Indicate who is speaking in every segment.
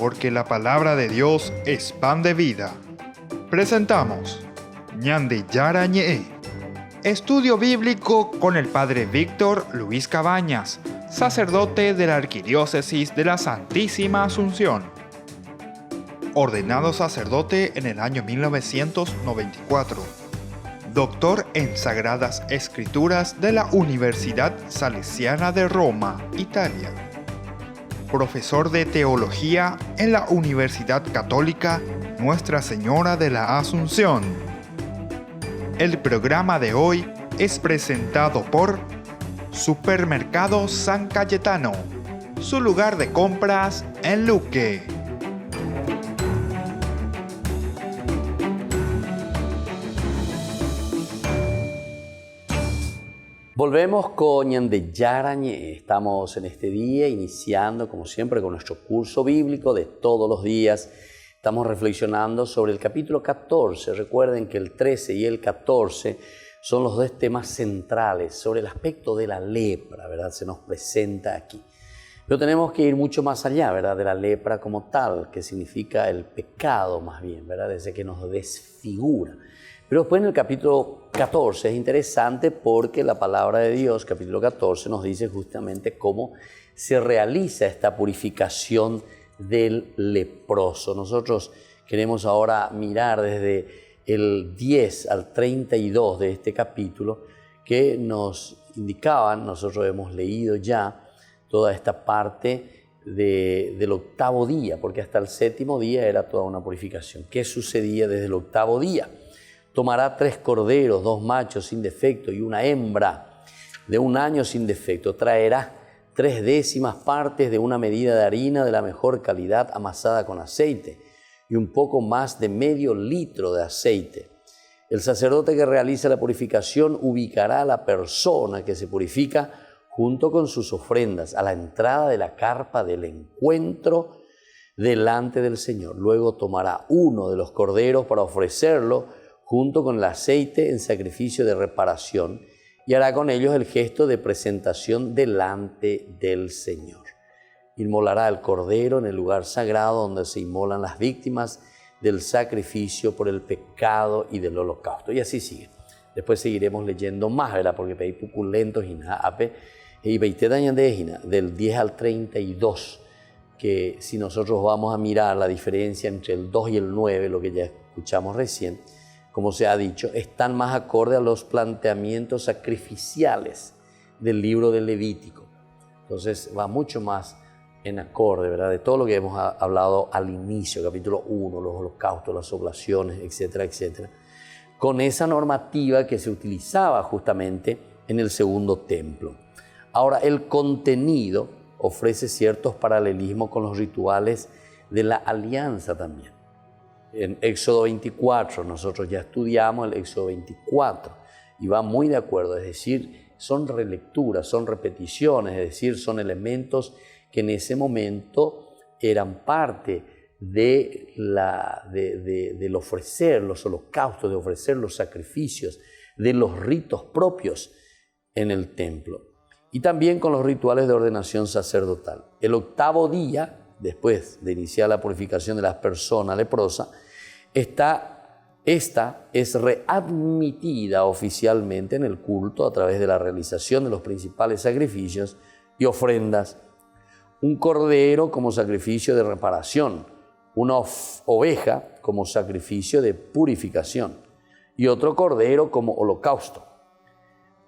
Speaker 1: porque la palabra de Dios es pan de vida. Presentamos Ñande Yara Ñe, estudio bíblico con el Padre Víctor Luis Cabañas, sacerdote de la Arquidiócesis de la Santísima Asunción. Ordenado sacerdote en el año 1994. Doctor en Sagradas Escrituras de la Universidad Salesiana de Roma, Italia. Profesor de Teología en la Universidad Católica Nuestra Señora de la Asunción. El programa de hoy es presentado por Supermercado San Cayetano, su lugar de compras en Luque.
Speaker 2: Volvemos con Ñande Yara Ñe. Estamos en este día iniciando, como siempre, con nuestro curso bíblico de todos los días. Estamos reflexionando sobre el capítulo 14. Recuerden que el 13 y el 14 son los dos temas centrales sobre el aspecto de la lepra, ¿verdad? Se nos presenta aquí. Pero tenemos que ir mucho más allá, ¿verdad? De la lepra como tal, que significa el pecado más bien, ¿verdad? Desde que nos desfigura. Pero después en el capítulo 14 es interesante porque la palabra de Dios, capítulo 14, nos dice justamente cómo se realiza esta purificación del leproso. Nosotros queremos ahora mirar desde el 10 al 32 de este capítulo que nos indicaban, nosotros hemos leído ya toda esta parte del octavo día, porque hasta el séptimo día era toda una purificación. ¿Qué sucedía desde el octavo día? Tomará 3 corderos, 2 machos sin defecto y una hembra de 1 año sin defecto. Traerá 3/10 partes de una medida de harina de la mejor calidad amasada con aceite y un poco más de medio litro de aceite. El sacerdote que realiza la purificación ubicará a la persona que se purifica junto con sus ofrendas a la entrada de la carpa del encuentro delante del Señor. Luego tomará uno de los corderos para ofrecerlo junto con el aceite en sacrificio de reparación, y hará con ellos el gesto de presentación delante del Señor. Inmolará el cordero en el lugar sagrado donde se inmolan las víctimas del sacrificio por el pecado y del holocausto. Y así sigue. Después seguiremos leyendo más, ¿verdad? Porque pei puculentos y ape y del 10 al 32, que si nosotros vamos a mirar la diferencia entre el 2 y el 9, lo que ya escuchamos recién, como se ha dicho, están más acorde a los planteamientos sacrificiales del libro del Levítico. Entonces va mucho más en acorde, ¿verdad? De todo lo que hemos hablado al inicio, capítulo 1, los holocaustos, las oblaciones, etcétera, etcétera, con esa normativa que se utilizaba justamente en el segundo templo. Ahora, el contenido ofrece ciertos paralelismos con los rituales de la alianza también. En Éxodo 24, nosotros ya estudiamos el Éxodo 24 y va muy de acuerdo, es decir, son relecturas, son repeticiones, es decir, son elementos que en ese momento eran parte del ofrecer los holocaustos, de ofrecer los sacrificios, de los ritos propios en el templo y también con los rituales de ordenación sacerdotal. El octavo día, después de iniciar la purificación de las personas leprosas, esta es readmitida oficialmente en el culto a través de la realización de los principales sacrificios y ofrendas. Un cordero como sacrificio de reparación, una oveja como sacrificio de purificación y otro cordero como holocausto,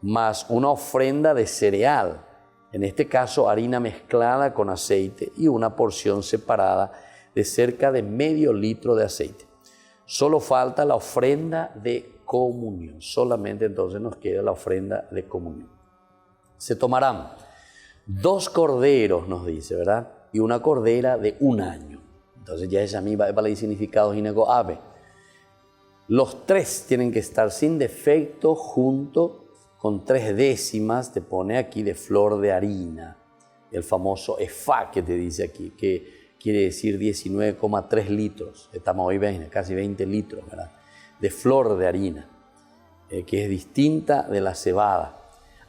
Speaker 2: más una ofrenda de cereal, en este caso harina mezclada con aceite y una porción separada de cerca de medio litro de aceite. Solo falta la ofrenda de comunión. Solamente entonces nos queda la ofrenda de comunión. Se tomarán 2 corderos, nos dice, ¿verdad? Y una cordera de 1 año. Entonces ya esa misma para el significado gineco ave. Los 3 tienen que estar sin defecto junto con 3/10, te pone aquí, de flor de harina. El famoso efá que te dice aquí, que quiere decir 19,3 litros, estamos hoy casi 20 litros, ¿verdad? De flor de harina, que es distinta de la cebada,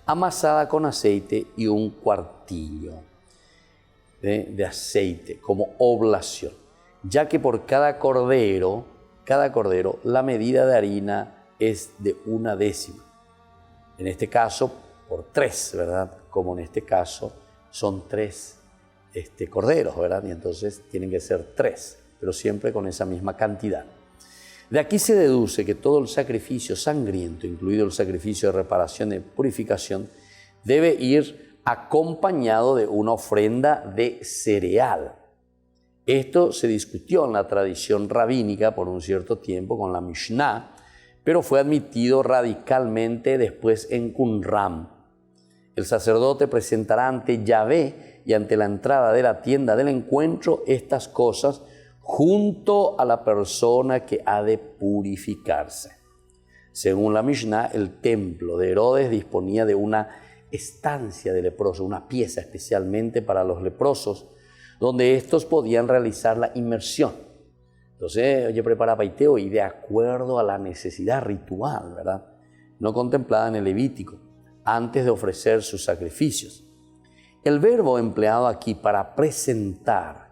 Speaker 2: amasada con aceite y un cuartillo. de aceite como oblación, ya que por cada cordero, la medida de harina es de 1/10. En este caso, por 3, ¿verdad? Como en este caso son 3 corderos, ¿verdad? Y entonces tienen que ser 3, pero siempre con esa misma cantidad. De aquí se deduce que todo el sacrificio sangriento, incluido el sacrificio de reparación y purificación, debe ir acompañado de una ofrenda de cereal. Esto se discutió en la tradición rabínica por un cierto tiempo con la Mishnah, pero fue admitido radicalmente después en Qumran. El sacerdote presentará ante Yahvé y ante la entrada de la tienda del encuentro estas cosas junto a la persona que ha de purificarse. Según la Mishnah, el templo de Herodes disponía de una estancia de leprosos, una pieza especialmente para los leprosos, donde estos podían realizar la inmersión. Entonces, oye, prepara paiteo y de acuerdo a la necesidad ritual, ¿verdad? No contemplada en el Levítico, antes de ofrecer sus sacrificios. El verbo empleado aquí para presentar,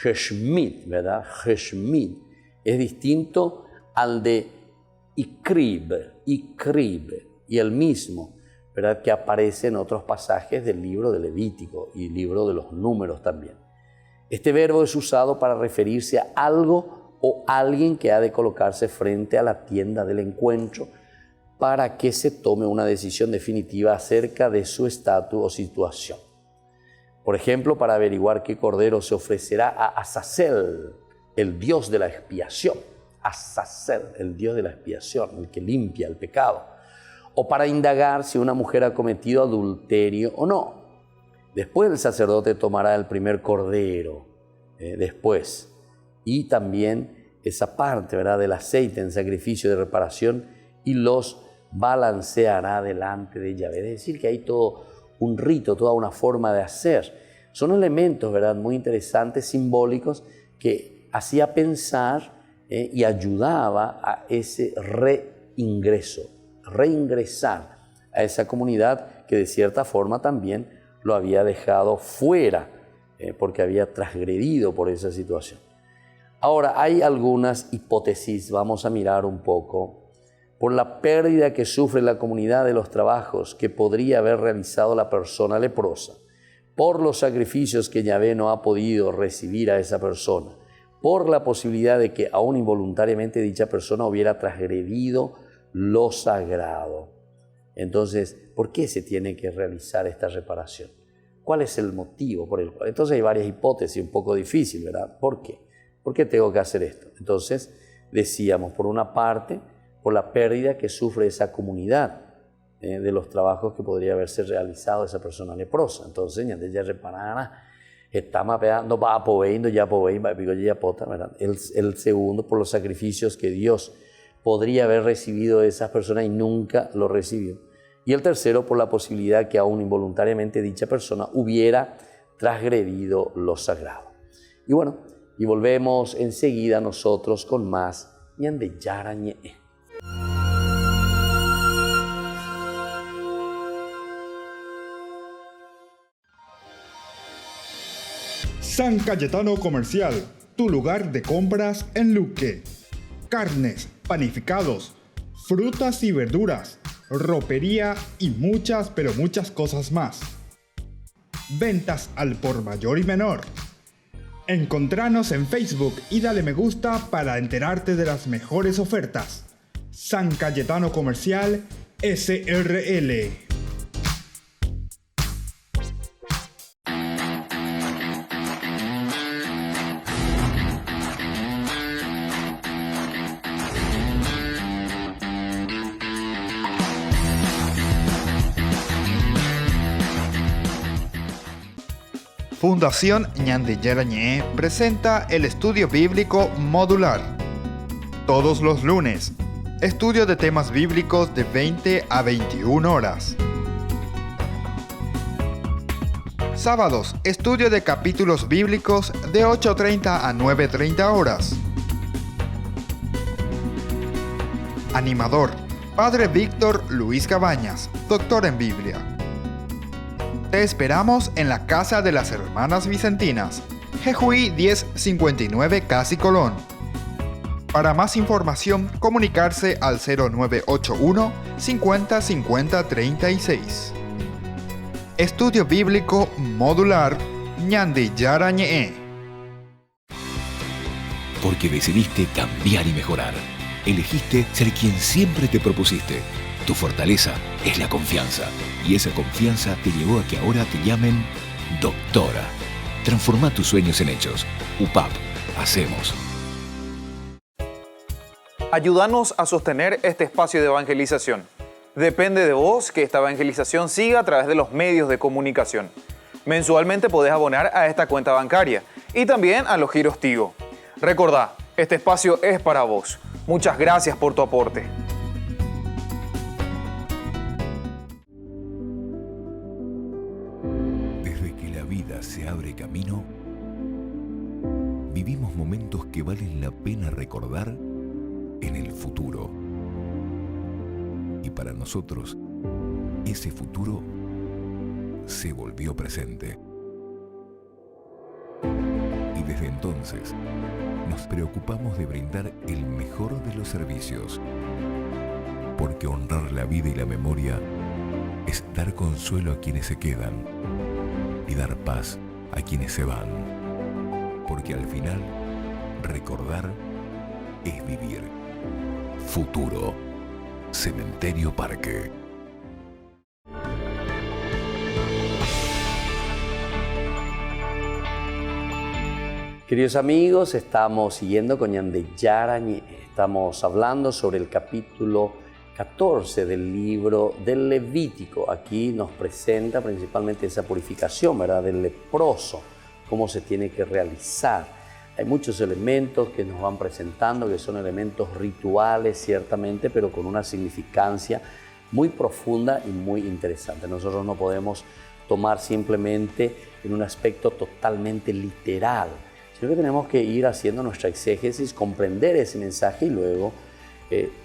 Speaker 2: Heshmid, ¿verdad? Heshmid, es distinto al de ikrib, y el mismo, ¿verdad? Que aparece en otros pasajes del libro de Levítico y libro de los Números también. Este verbo es usado para referirse a algo o alguien que ha de colocarse frente a la tienda del encuentro para que se tome una decisión definitiva acerca de su estatus o situación. Por ejemplo, para averiguar qué cordero se ofrecerá a Azazel, el dios de la expiación. Azazel, el dios de la expiación, el que limpia el pecado. O para indagar si una mujer ha cometido adulterio o no. Después el sacerdote tomará el primer cordero, después. Y también esa parte, ¿verdad?, del aceite en sacrificio de reparación y los balanceará delante de Yahvé. Es decir, que hay todo un rito, toda una forma de hacer. Son elementos, ¿verdad?, muy interesantes, simbólicos, que hacía pensar y ayudaba a ese reingresar a esa comunidad que de cierta forma también lo había dejado fuera porque había transgredido por esa situación. Ahora, hay algunas hipótesis, vamos a mirar un poco, por la pérdida que sufre la comunidad de los trabajos que podría haber realizado la persona leprosa, por los sacrificios que Yahvé no ha podido recibir a esa persona, por la posibilidad de que aún involuntariamente dicha persona hubiera transgredido lo sagrado. Entonces, ¿por qué se tiene que realizar esta reparación? ¿Cuál es el motivo por el cual? Entonces hay varias hipótesis, un poco difícil, ¿verdad? ¿Por qué? ¿Por qué tengo que hacer esto? Entonces, decíamos, por una parte, por la pérdida que sufre esa comunidad de los trabajos que podría haberse realizado esa persona leprosa. Entonces, ya reparara, está mapeando, va apoyando, ya apoyando, ya pota, ¿verdad? El segundo, por los sacrificios que Dios podría haber recibido de esas personas y nunca lo recibió. Y el tercero, por la posibilidad que aún involuntariamente dicha persona hubiera transgredido lo sagrado. Y bueno, y volvemos enseguida nosotros con más Ñande Yarañe.
Speaker 1: San Cayetano Comercial, tu lugar de compras en Luque. Carnes, panificados, frutas y verduras, ropería y muchas, pero muchas cosas más. Ventas al por mayor y menor. Encontranos en Facebook y dale me gusta para enterarte de las mejores ofertas. San Cayetano Comercial SRL. Fundación Ñande Yarañé presenta el estudio bíblico modular. Todos los lunes, estudio de temas bíblicos de 20 a 21 horas. Sábados, estudio de capítulos bíblicos de 8:30 a 9:30 horas. Animador, Padre Víctor Luis Cabañas, doctor en Biblia. Te esperamos en la Casa de las Hermanas Vicentinas, Jejuí 1059 Casi Colón. Para más información, comunicarse al 0981 50 50 36. Estudio Bíblico Modular Ñandi Yarañe.
Speaker 3: Porque decidiste cambiar y mejorar. Elegiste ser quien siempre te propusiste. Tu fortaleza es la confianza. Y esa confianza te llevó a que ahora te llamen doctora. Transforma tus sueños en hechos. UPAP. Hacemos.
Speaker 4: Ayúdanos a sostener este espacio de evangelización. Depende de vos que esta evangelización siga a través de los medios de comunicación. Mensualmente podés abonar a esta cuenta bancaria y también a los giros Tigo. Recordá, este espacio es para vos. Muchas gracias por tu aporte.
Speaker 3: Desde que la vida se abre camino, vivimos momentos que valen la pena recordar en el futuro. Y para nosotros, ese futuro se volvió presente. Y desde entonces, nos preocupamos de brindar el mejor de los servicios. Porque honrar la vida y la memoria es dar consuelo a quienes se quedan y dar paz a quienes se van. Porque al final, recordar es vivir. Futuro. Cementerio Parque.
Speaker 2: Queridos amigos, estamos siguiendo con Ñande Yarañe. Estamos hablando sobre el capítulo 14 del libro del Levítico. Aquí nos presenta principalmente esa purificación, ¿verdad?, del leproso, cómo se tiene que realizar. Hay muchos elementos que nos van presentando, que son elementos rituales, ciertamente, pero con una significancia muy profunda y muy interesante. Nosotros no podemos tomar simplemente en un aspecto totalmente literal, sino que tenemos que ir haciendo nuestra exégesis, comprender ese mensaje y luego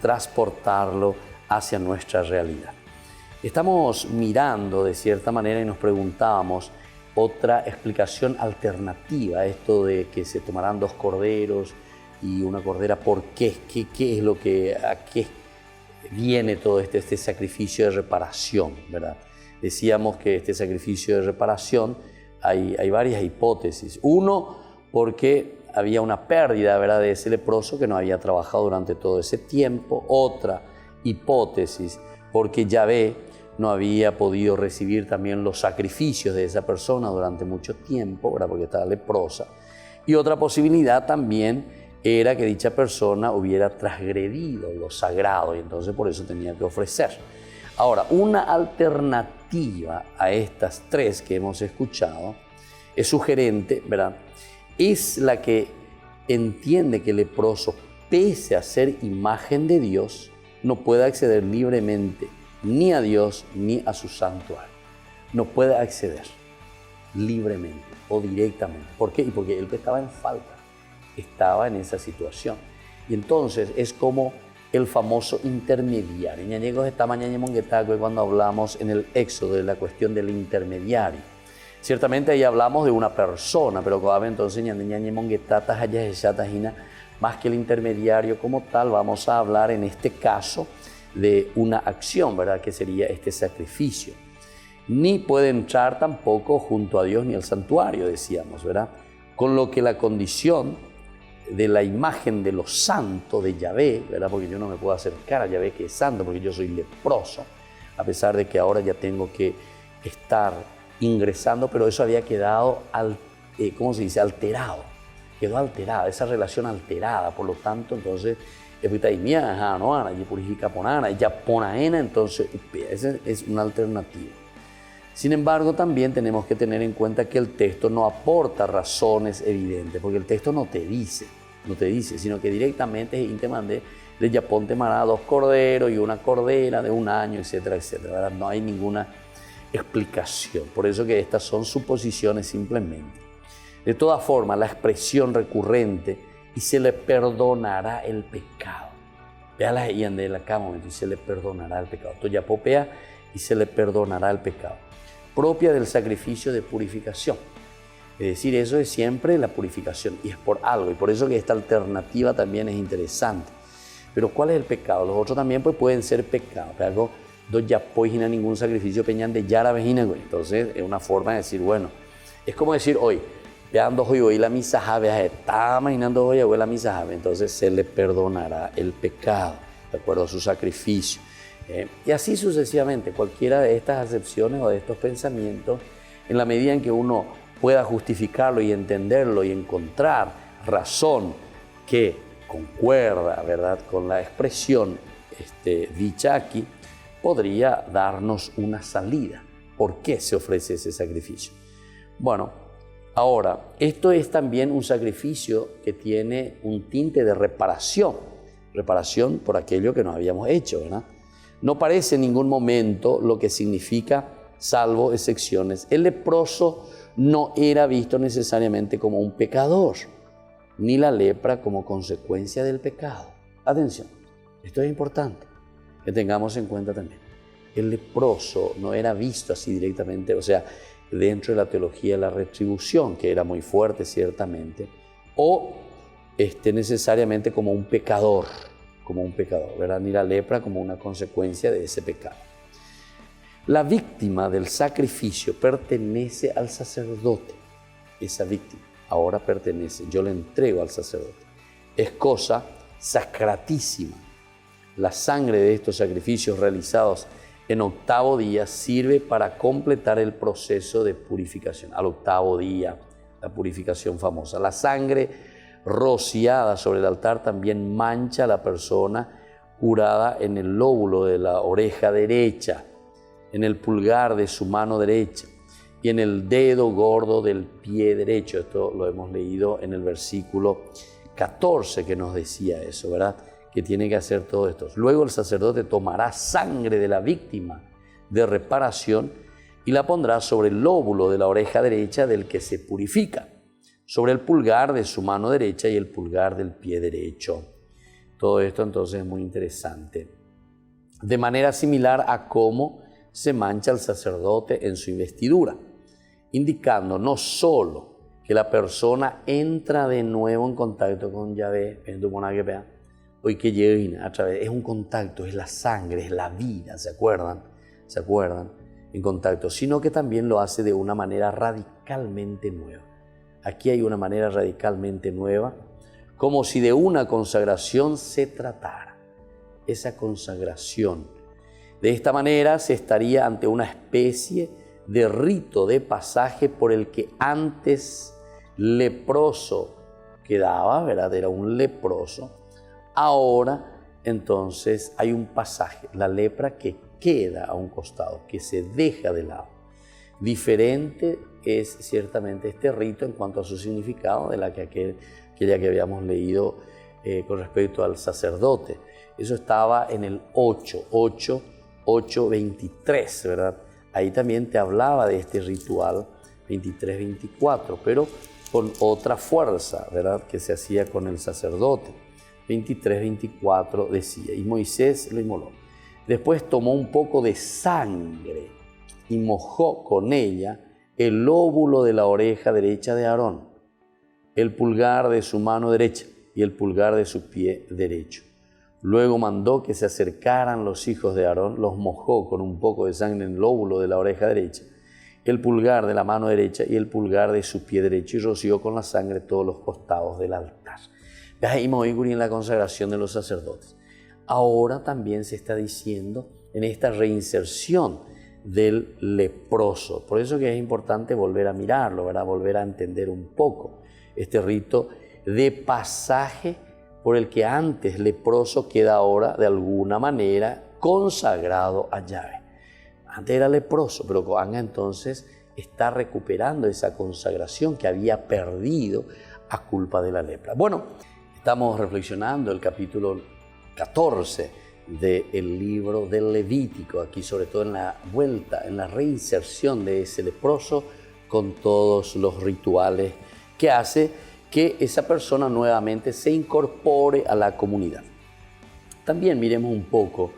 Speaker 2: transportarlo hacia nuestra realidad. Estamos mirando de cierta manera y nos preguntábamos otra explicación alternativa a esto de que se tomarán 2 corderos y una cordera. ¿Por qué? ¿Qué es lo que, a qué viene todo este sacrificio de reparación, ¿verdad? Decíamos que este sacrificio de reparación hay varias hipótesis. Uno, porque había una pérdida, ¿verdad?, de ese leproso que no había trabajado durante todo ese tiempo. Otra hipótesis, porque Yahvé no había podido recibir también los sacrificios de esa persona durante mucho tiempo, ¿verdad?, porque estaba leprosa. Y otra posibilidad también era que dicha persona hubiera transgredido lo sagrado y entonces por eso tenía que ofrecer. Ahora, una alternativa a estas 3 que hemos escuchado es sugerente, ¿verdad?, es la que entiende que el leproso, pese a ser imagen de Dios, no puede acceder libremente ni a Dios ni a su santuario. No puede acceder libremente o directamente. ¿Por qué? Y porque él estaba en falta, estaba en esa situación. Y entonces es como el famoso intermediario. Ñañegos esta mañana cuando hablamos en el Éxodo de la cuestión del intermediario. Ciertamente ahí hablamos de una persona, pero entonces más que el intermediario como tal, vamos a hablar en este caso de una acción, ¿verdad?, que sería este sacrificio. Ni puede entrar tampoco junto a Dios ni al santuario, decíamos, ¿verdad? Con lo que la condición de la imagen de lo santo de Yahvé, ¿verdad?, porque yo no me puedo acercar a Yahvé que es santo, porque yo soy leproso, a pesar de que ahora ya tengo que estar ingresando, pero eso había quedado, ¿cómo se dice?, alterado. Quedó alterada, esa relación alterada, por lo tanto, entonces, entonces, esa es una alternativa. Sin embargo, también tenemos que tener en cuenta que el texto no aporta razones evidentes, porque el texto no te dice, sino que directamente de Japón te mandará 2 corderos y una cordera de 1 año, etcétera, etcétera, ¿verdad? No hay ninguna explicación. Por eso que estas son suposiciones simplemente. De todas formas, la expresión recurrente, y se le perdonará el pecado. Vea la de la momento, y se le perdonará el pecado. Toya popea y se le perdonará el pecado. propia del sacrificio de purificación. Es decir, eso es siempre la purificación y es por algo, y por eso que esta alternativa también es interesante. Pero ¿cuál es el pecado? Los otros también pues, pueden ser pecados. Algo dos ya poigina ningún sacrificio peñan de yara vejina, güey. Entonces es una forma de decir, bueno, es como decir hoy, veando hoy la misa jave, está imaginando hoy la misa jave, entonces se le perdonará el pecado, de acuerdo a su sacrificio. Y así sucesivamente, cualquiera de estas acepciones o de estos pensamientos, en la medida en que uno pueda justificarlo y entenderlo y encontrar razón que concuerda, ¿verdad?, con la expresión dicha aquí, podría darnos una salida. ¿Por qué se ofrece ese sacrificio? Bueno, ahora, esto es también un sacrificio que tiene un tinte de reparación por aquello que nos habíamos hecho, ¿verdad? No parece en ningún momento lo que significa, salvo excepciones. El leproso no era visto necesariamente como un pecador, ni la lepra como consecuencia del pecado. Atención, esto es importante que tengamos en cuenta también. El leproso no era visto así directamente, o sea, dentro de la teología de la retribución, que era muy fuerte ciertamente, o necesariamente como un pecador, ¿verdad? Ni la lepra como una consecuencia de ese pecado. La víctima del sacrificio pertenece al sacerdote. Esa víctima ahora pertenece, yo le entrego al sacerdote. Es cosa sacratísima. La sangre de estos sacrificios realizados en octavo día sirve para completar el proceso de purificación. Al octavo día, la purificación famosa. La sangre rociada sobre el altar también mancha a la persona curada en el lóbulo de la oreja derecha, en el pulgar de su mano derecha y en el dedo gordo del pie derecho. Esto lo hemos leído en el versículo 14 que nos decía eso, ¿verdad?, que tiene que hacer todo esto. Luego el sacerdote tomará sangre de la víctima de reparación y la pondrá sobre el lóbulo de la oreja derecha del que se purifica, sobre el pulgar de su mano derecha y el pulgar del pie derecho. Todo esto entonces es muy interesante. De manera similar a cómo se mancha el sacerdote en su investidura, indicando no solo que la persona entra de nuevo en contacto con Yahvé, hoy que lleguen a través, es un contacto, es la sangre, es la vida, ¿se acuerdan? En contacto, sino que también lo hace de una manera radicalmente nueva. Aquí hay una manera radicalmente nueva, como si de una consagración se tratara. Esa consagración. De esta manera se estaría ante una especie de rito de pasaje por el que antes leproso quedaba, ¿verdad? Era un leproso. Ahora, entonces, hay un pasaje, la lepra que queda a un costado, que se deja de lado. Diferente es ciertamente este rito en cuanto a su significado de aquella que habíamos leído con respecto al sacerdote. Eso estaba en el 8:23, ¿verdad? Ahí también te hablaba de este ritual 23-24, pero con otra fuerza, ¿verdad?, que se hacía con el sacerdote. 23-24 decía, y Moisés lo inmoló. Después tomó un poco de sangre y mojó con ella el lóbulo de la oreja derecha de Aarón, el pulgar de su mano derecha y el pulgar de su pie derecho. Luego mandó que se acercaran los hijos de Aarón, los mojó con un poco de sangre en el lóbulo de la oreja derecha, el pulgar de la mano derecha y el pulgar de su pie derecho, y roció con la sangre todos los costados del altar. Ahí en la consagración de los sacerdotes. Ahora también se está diciendo en esta reinserción del leproso. Por eso que es importante volver a mirarlo, ¿verdad?, volver a entender un poco este rito de pasaje por el que antes leproso queda ahora de alguna manera consagrado a Yahvé. Antes era leproso, pero Anga entonces está recuperando esa consagración que había perdido a culpa de la lepra. Bueno, estamos reflexionando el capítulo 14 del libro del Levítico, aquí sobre todo en la vuelta, en la reinserción de ese leproso con todos los rituales que hace que esa persona nuevamente se incorpore a la comunidad. También miremos un poco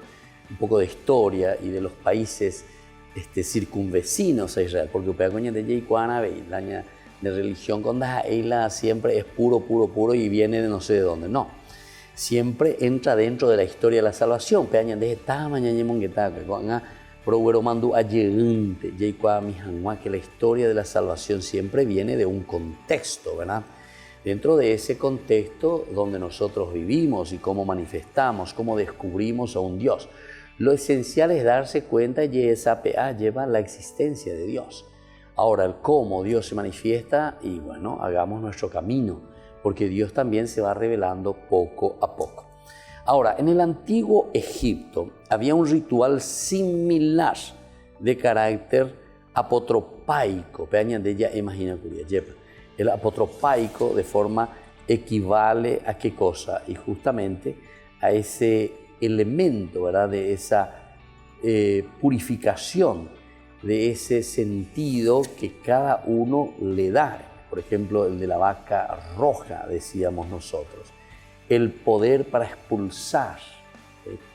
Speaker 2: de historia y de los países circunvecinos a Israel, porque Upeacoña de Yeicuana, de religión con Dajaila siempre es puro, puro, puro y viene de no sé de dónde. No, siempre entra dentro de la historia de la salvación. Peaña de tamaña ñemongueta, que mandu ayerunte, que la historia de la salvación siempre viene de un contexto, ¿verdad? Dentro de ese contexto donde nosotros vivimos y cómo manifestamos, cómo descubrimos a un Dios. Lo esencial es darse cuenta que esa PA lleva la existencia de Dios. Ahora, el cómo Dios se manifiesta, y bueno, hagamos nuestro camino, porque Dios también se va revelando poco a poco. Ahora, en el antiguo Egipto había un ritual similar de carácter apotropaico. El apotropaico de forma equivale a qué cosa, y justamente a ese elemento, ¿verdad?, de esa purificación, de ese sentido que cada uno le da. Por ejemplo, el de la vaca roja, decíamos nosotros. El poder para expulsar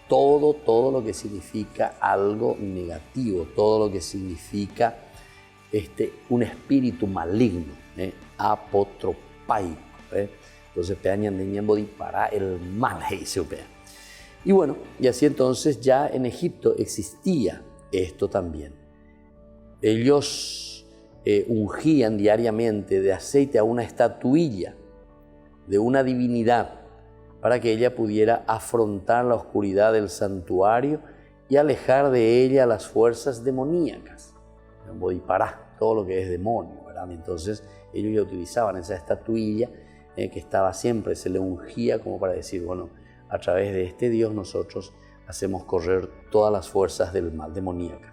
Speaker 2: todo lo que significa algo negativo, todo lo que significa un espíritu maligno, apotropaico. Entonces, para el mal, y bueno, y así entonces ya en Egipto existía esto también. Ellos ungían diariamente de aceite a una estatuilla de una divinidad para que ella pudiera afrontar la oscuridad del santuario y alejar de ella las fuerzas demoníacas. Bodhipará, todo lo que es demonio, ¿verdad? Entonces ellos ya utilizaban esa estatuilla que estaba siempre, se le ungía como para decir, bueno, a través de este Dios nosotros hacemos correr todas las fuerzas del mal, demoníacas.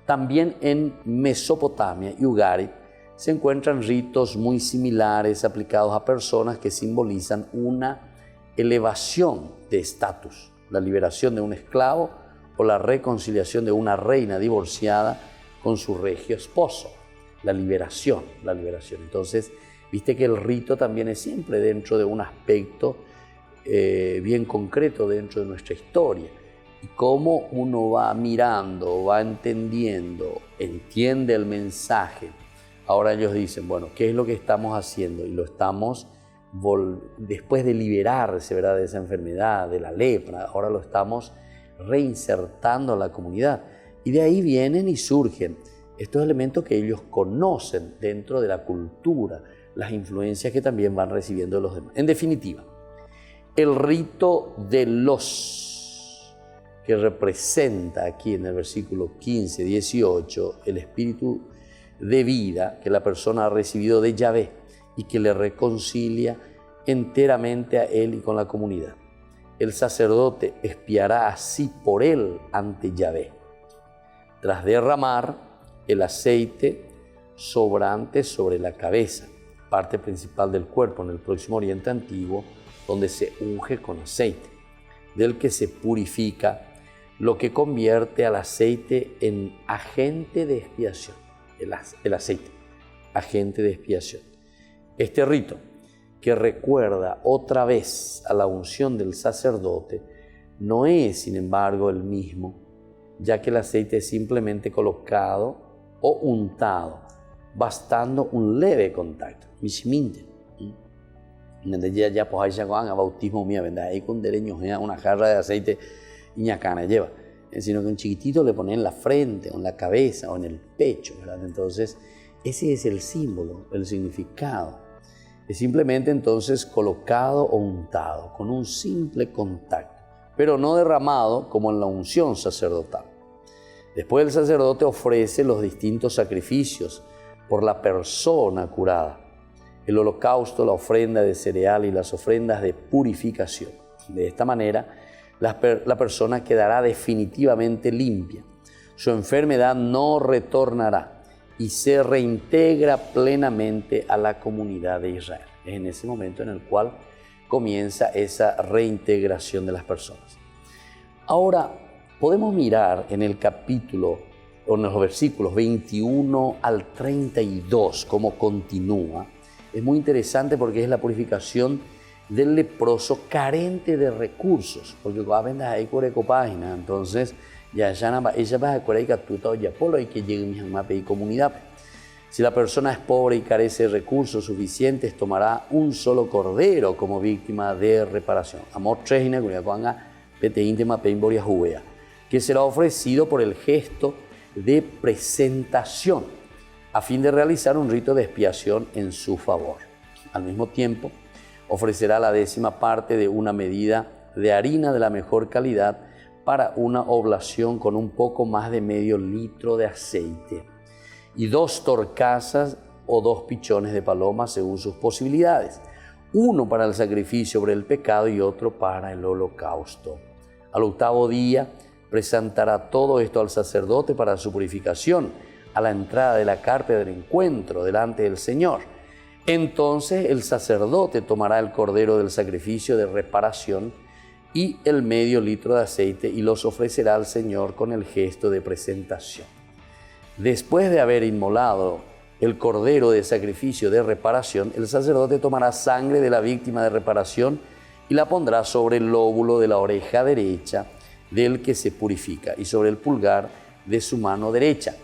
Speaker 2: También en Mesopotamia y Ugarit se encuentran ritos muy similares aplicados a personas que simbolizan una elevación de estatus, la liberación de un esclavo o la reconciliación de una reina divorciada con su regio esposo. La liberación. Entonces, viste que el rito también es siempre dentro de un aspecto bien concreto dentro de nuestra historia. Y cómo uno va mirando, va entendiendo, entiende el mensaje. Ahora ellos dicen, bueno, ¿qué es lo que estamos haciendo? Y lo estamos, después de liberarse, ¿verdad?, de esa enfermedad, de la lepra, ahora lo estamos reinsertando a la comunidad. Y de ahí vienen y surgen estos elementos que ellos conocen dentro de la cultura, las influencias que también van recibiendo los demás. En definitiva, el rito de los que representa aquí en el versículo 15, 18, el espíritu de vida que la persona ha recibido de Yahvé y que le reconcilia enteramente a él y con la comunidad. El sacerdote expiará así por él ante Yahvé, tras derramar el aceite sobrante sobre la cabeza, parte principal del cuerpo en el Próximo Oriente Antiguo, donde se unge con aceite, del que se purifica, lo que convierte al aceite en agente de expiación. El aceite, agente de expiación. Este rito, que recuerda otra vez a la unción del sacerdote, no es, sin embargo, el mismo, ya que el aceite es simplemente colocado o untado, bastando un leve contacto. Ya pues ahí a bautismo mía, ¿verdad? Ahí con dereño una jarra de aceite iñacana lleva, sino que un chiquitito le pone en la frente, o en la cabeza, o en el pecho, ¿verdad? Entonces, ese es el símbolo, el significado. Es simplemente entonces colocado o untado, con un simple contacto, pero no derramado como en la unción sacerdotal. Después el sacerdote ofrece los distintos sacrificios por la persona curada. El holocausto, la ofrenda de cereal y las ofrendas de purificación. De esta manera, la persona quedará definitivamente limpia. Su enfermedad no retornará y se reintegra plenamente a la comunidad de Israel. Es en ese momento en el cual comienza esa reintegración de las personas. Ahora, podemos mirar en el capítulo, o en los versículos 21 al 32, cómo continúa. Es muy interesante porque es la purificación del leproso carente de recursos, porque hay página, entonces Ya ella va a acuerdo que tú ya polo y que llegue mi mamá a pedir comunidad. Si la persona es pobre y carece de recursos suficientes, tomará un solo cordero como víctima de reparación. Amor 3 que será ofrecido por el gesto de presentación a fin de realizar un rito de expiación en su favor. Al mismo tiempo, ofrecerá la 10ª parte de una medida de harina de la mejor calidad para una oblación con un poco más de medio litro de aceite y 2 torcasas o 2 pichones de paloma según sus posibilidades, uno para el sacrificio por el pecado y otro para el holocausto. Al 8º día presentará todo esto al sacerdote para su purificación a la entrada de la carpa del encuentro delante del Señor. Entonces el sacerdote tomará el cordero del sacrificio de reparación y el medio litro de aceite y los ofrecerá al Señor con el gesto de presentación. Después de haber inmolado el cordero de sacrificio de reparación, el sacerdote tomará sangre de la víctima de reparación y la pondrá sobre el lóbulo de la oreja derecha del que se purifica y sobre el pulgar de su mano derecha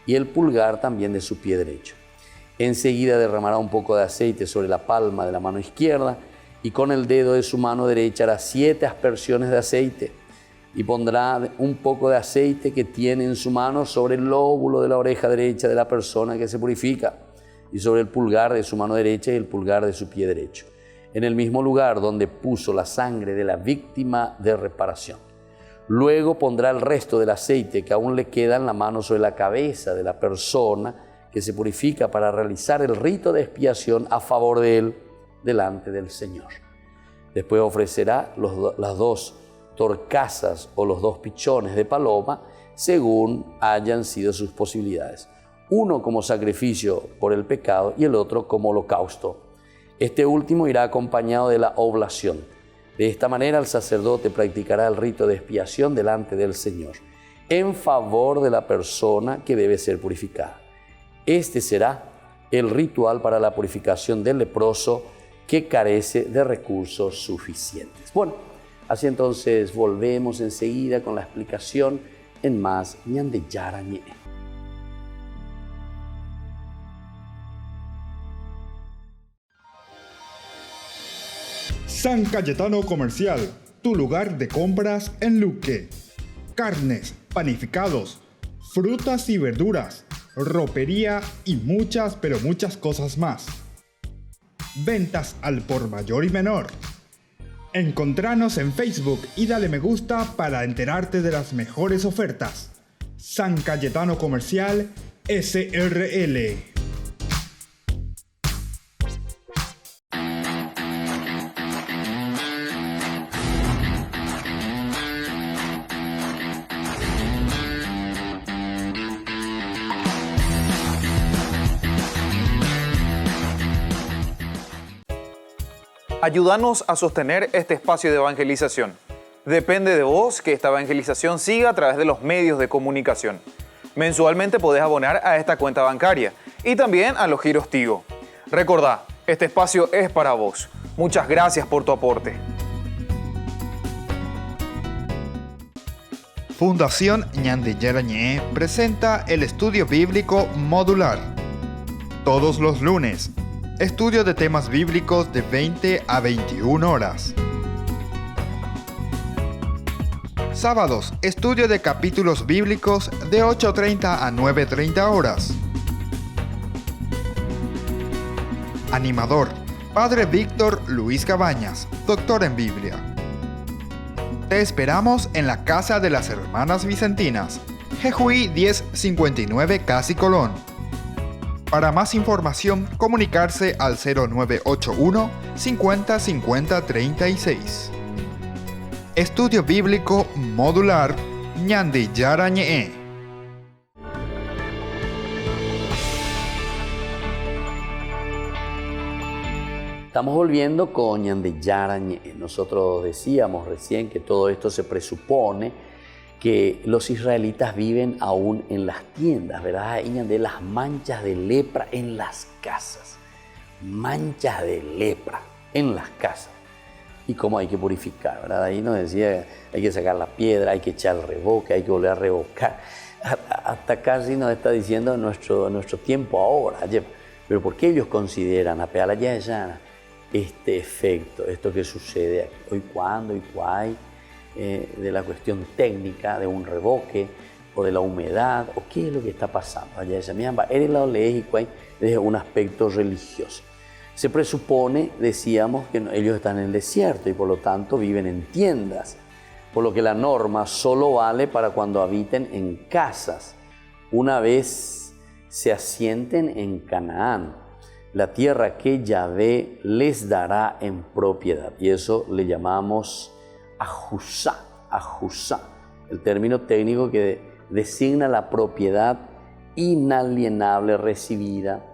Speaker 2: y el pulgar también de su pie derecho. Enseguida derramará un poco de aceite sobre la palma de la mano izquierda y con el dedo de su mano derecha hará 7 aspersiones de aceite y pondrá un poco de aceite que tiene en su mano sobre el lóbulo de la oreja derecha de la persona que se purifica y sobre el pulgar de su mano derecha y el pulgar de su pie derecho, en el mismo lugar donde puso la sangre de la víctima de reparación. Luego pondrá el resto del aceite que aún le queda en la mano sobre la cabeza de la persona que se purifica para realizar el rito de expiación a favor de él delante del Señor. Después ofrecerá las 2 torcasas o los 2 pichones de paloma según hayan sido sus posibilidades, uno como sacrificio por el pecado y el otro como holocausto. Este último irá acompañado de la oblación. De esta manera el sacerdote practicará el rito de expiación delante del Señor en favor de la persona que debe ser purificada. Este será el ritual para la purificación del leproso que carece de recursos suficientes. Bueno, así entonces volvemos enseguida con la explicación en más ñande yarañe.
Speaker 1: San Cayetano Comercial, tu lugar de compras en Luque. Carnes, panificados, frutas y verduras, ropería y muchas, pero muchas cosas más. Ventas al por mayor y menor. Encontranos en Facebook y dale me gusta para enterarte de las mejores ofertas. San Cayetano Comercial SRL.
Speaker 4: Ayúdanos a sostener este espacio de evangelización. Depende de vos que esta evangelización siga a través de los medios de comunicación. Mensualmente podés abonar a esta cuenta bancaria y también a los giros Tigo. Recordá, este espacio es para vos. Muchas gracias por tu aporte.
Speaker 1: Fundación Ñande Yarañé presenta el estudio bíblico modular. Todos los lunes, estudio de temas bíblicos de 20 a 21 horas. Sábados, estudio de capítulos bíblicos de 8:30 a 9:30 horas. Animador, Padre Víctor Luis Cabañas, doctor en Biblia. Te esperamos en la Casa de las Hermanas Vicentinas, Jejuí 1059 Casi Colón. Para más información, comunicarse al 0981 50 50 36. Estudio Bíblico Modular Ñande Yarañé.
Speaker 2: Estamos volviendo con Ñande Yarañé. Nosotros decíamos recién que todo esto se presupone que los israelitas viven aún en las tiendas, ¿verdad? Y de las manchas de lepra en las casas. Manchas de lepra en las casas. y cómo hay que purificar, ¿verdad? Ahí nos decía, hay que sacar la piedra, hay que echar el revoque, hay que volver a revocar. Hasta casi nos está diciendo nuestro tiempo ahora. Pero ¿por qué ellos consideran a peala ya este efecto, esto que sucede aquí? Hoy cuándo y cuál, de la cuestión técnica de un revoque o de la humedad, o qué es lo que está pasando allá. Eres la oleística desde un aspecto religioso. Se presupone, decíamos, que ellos están en el desierto y por lo tanto viven en tiendas, por lo que la norma solo vale para cuando habiten en casas, una vez se asienten en Canaán, la tierra que Yahvé les dará en propiedad. Y eso le llamamos ajusá, el término técnico que designa la propiedad inalienable recibida,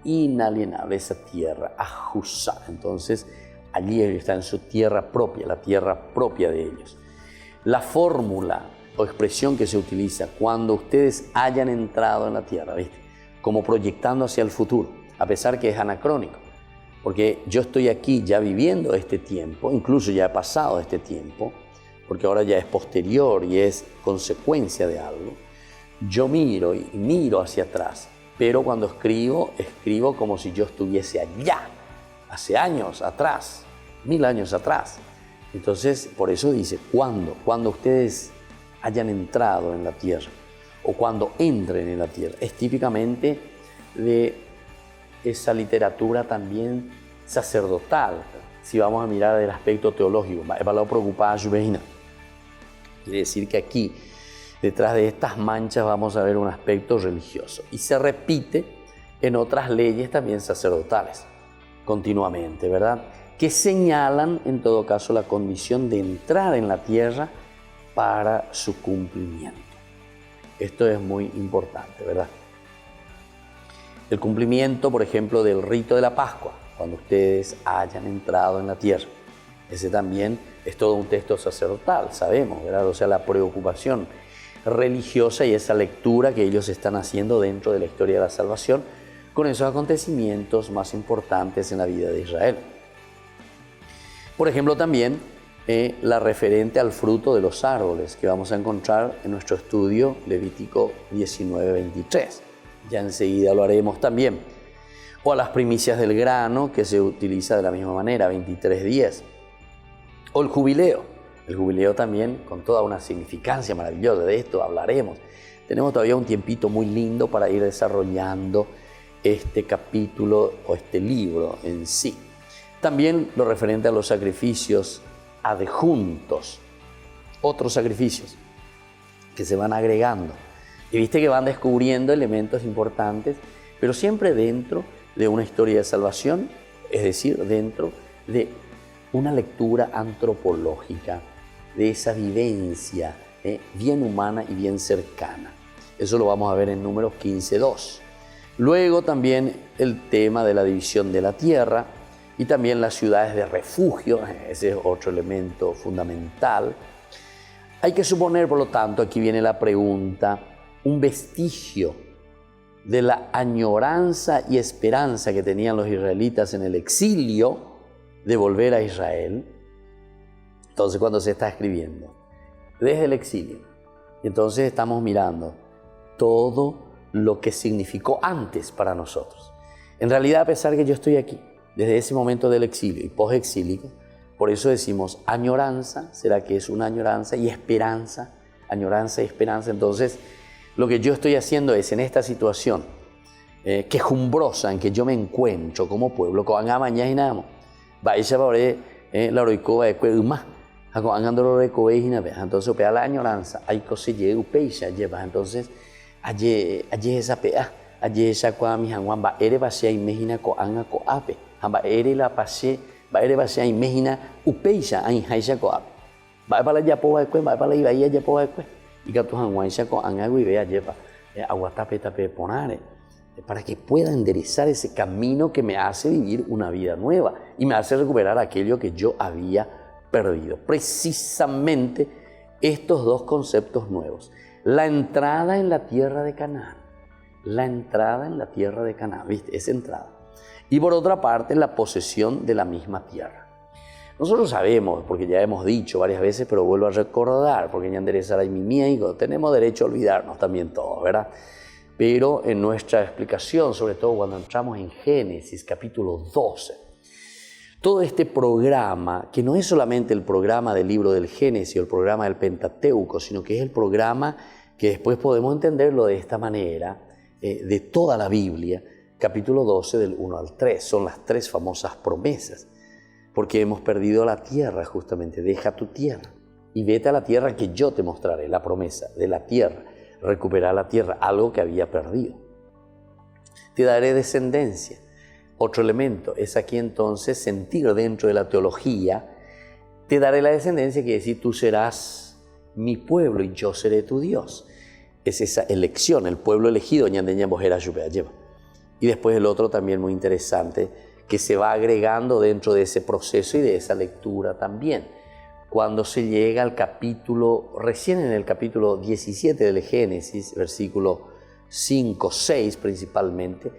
Speaker 2: inalienable esa tierra, ajusá. Entonces, allí ellos están en su tierra propia, la tierra propia de ellos. La fórmula o expresión que se utiliza cuando ustedes hayan entrado en la tierra, ¿viste? Como proyectando hacia el futuro, a pesar que es anacrónico, porque yo estoy aquí ya viviendo este tiempo, incluso ya he pasado este tiempo, porque ahora ya es posterior y es consecuencia de algo. Yo miro hacia atrás, pero cuando escribo como si yo estuviese allá, hace años atrás, 1000 años atrás. Entonces, por eso dice, cuando ustedes hayan entrado en la tierra, o cuando entren en la tierra. Es típicamente de esa literatura también sacerdotal, si vamos a mirar el aspecto teológico. Quiere decir que aquí, detrás de estas manchas, vamos a ver un aspecto religioso. Y se repite en otras leyes también sacerdotales, continuamente, ¿verdad? Que señalan, en todo caso, la condición de entrar en la tierra para su cumplimiento. Esto es muy importante, ¿verdad? El cumplimiento, por ejemplo, del rito de la Pascua, cuando ustedes hayan entrado en la tierra. Ese también es todo un texto sacerdotal, sabemos, ¿verdad? O sea, la preocupación religiosa y esa lectura que ellos están haciendo dentro de la historia de la salvación con esos acontecimientos más importantes en la vida de Israel. Por ejemplo, también la referente al fruto de los árboles que vamos a encontrar en nuestro estudio Levítico 19:23. Ya enseguida lo haremos también. O a las primicias del grano, que se utiliza de la misma manera, 23:10. O el jubileo también con toda una significancia maravillosa. De esto hablaremos. Tenemos todavía un tiempito muy lindo para ir desarrollando este capítulo o este libro en sí. También lo referente a los sacrificios adjuntos, otros sacrificios que se van agregando. Y viste que van descubriendo elementos importantes, pero siempre dentro de una historia de salvación, es decir, dentro de una lectura antropológica, de esa vivencia bien humana y bien cercana. Eso lo vamos a ver en Números 15:2. Luego también el tema de la división de la tierra, y también las ciudades de refugio, ese es otro elemento fundamental. Hay que suponer, por lo tanto, aquí viene la pregunta, un vestigio de la añoranza y esperanza que tenían los israelitas en el exilio de volver a Israel. Entonces, cuando se está escribiendo desde el exilio, entonces estamos mirando todo lo que significó antes para nosotros. En realidad, a pesar que yo estoy aquí, desde ese momento del exilio y post-exílico, por eso decimos añoranza, será que es una añoranza y esperanza, añoranza y esperanza. Entonces, lo que yo estoy haciendo es en esta situación quejumbrosa en que yo me encuentro como pueblo, entonces la añoranza, hay cosas que entonces allí esa pea, allí esa kwa mi hangwan ba ere basia imagina ko anga ko ape. Hamba ere la pase, ba ere basia imagina upeisa ai haisa ko ape. Ba para ya po ba para la iba ya po ba y que tu hangwaisa ko anga wi vea lleva aguatape tape ponare para que pueda enderezar ese camino que me hace vivir una vida nueva y me hace recuperar aquello que yo había perdido. Precisamente estos dos conceptos nuevos. La entrada en la tierra de Canaán. La entrada en la tierra de Canaán, ¿viste? Esa entrada. Y por otra parte, la posesión de la misma tierra. Nosotros sabemos, porque ya hemos dicho varias veces, pero vuelvo a recordar, porque Ñanderezara y Mimiaigo, tenemos derecho a olvidarnos también todos, ¿verdad? Pero en nuestra explicación, sobre todo cuando entramos en Génesis, capítulo 12, todo este programa, que no es solamente el programa del libro del Génesis o el programa del Pentateuco, sino que es el programa que después podemos entenderlo de esta manera, de toda la Biblia, capítulo 12 del 1 al 3, son las 3 famosas promesas, porque hemos perdido la tierra justamente, deja tu tierra y vete a la tierra que yo te mostraré, la promesa de la tierra, recuperar la tierra, algo que había perdido. Te daré descendencia. Otro elemento es aquí entonces sentir dentro de la teología, te daré la descendencia, quiere decir tú serás mi pueblo y yo seré tu Dios. Es esa elección, el pueblo elegido. Y después el otro también muy interesante, que se va agregando dentro de ese proceso y de esa lectura también. Cuando se llega al capítulo, recién en el capítulo 17 del Génesis, versículo 5, 6 principalmente,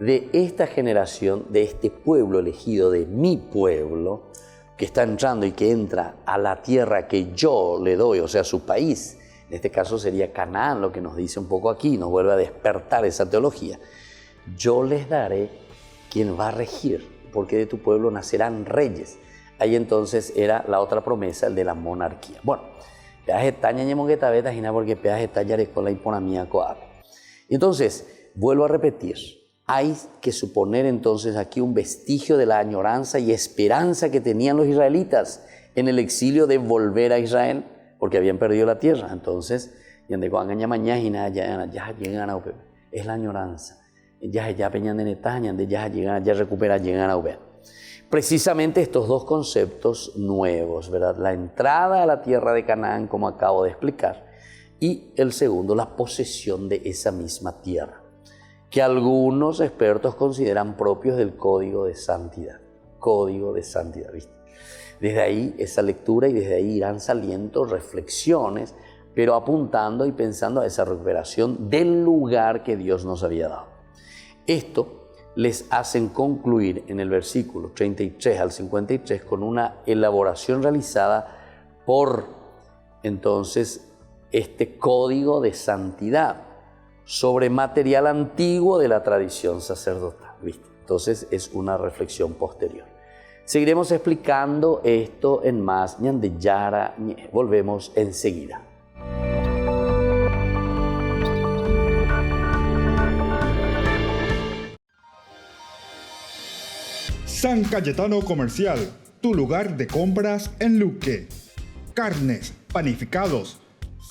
Speaker 2: de esta generación, de este pueblo elegido, de mi pueblo, que está entrando y que entra a la tierra que yo le doy, o sea, su país. En este caso sería Canaán, lo que nos dice un poco aquí, nos vuelve a despertar esa teología. Yo les daré quien va a regir, porque de tu pueblo nacerán reyes. Ahí entonces era la otra promesa, el de la monarquía. Bueno, entonces, vuelvo a repetir, hay que suponer entonces aquí un vestigio de la añoranza y esperanza que tenían los israelitas en el exilio de volver a Israel, porque habían perdido la tierra. Entonces, es la añoranza. Precisamente estos dos conceptos nuevos, ¿verdad? La entrada a la tierra de Canaán, como acabo de explicar, y el segundo, la posesión de esa misma tierra, que algunos expertos consideran propios del código de santidad. Código de santidad, ¿viste? Desde ahí esa lectura y desde ahí irán saliendo reflexiones, pero apuntando y pensando a esa recuperación del lugar que Dios nos había dado. Esto les hacen concluir en el versículo 33 al 53 con una elaboración realizada por entonces este código de santidad sobre material antiguo de la tradición sacerdotal, ¿viste? Entonces es una reflexión posterior. Seguiremos explicando esto en más. Ñandeyara, volvemos enseguida.
Speaker 1: San Cayetano Comercial, tu lugar de compras en Luque. Carnes, panificados,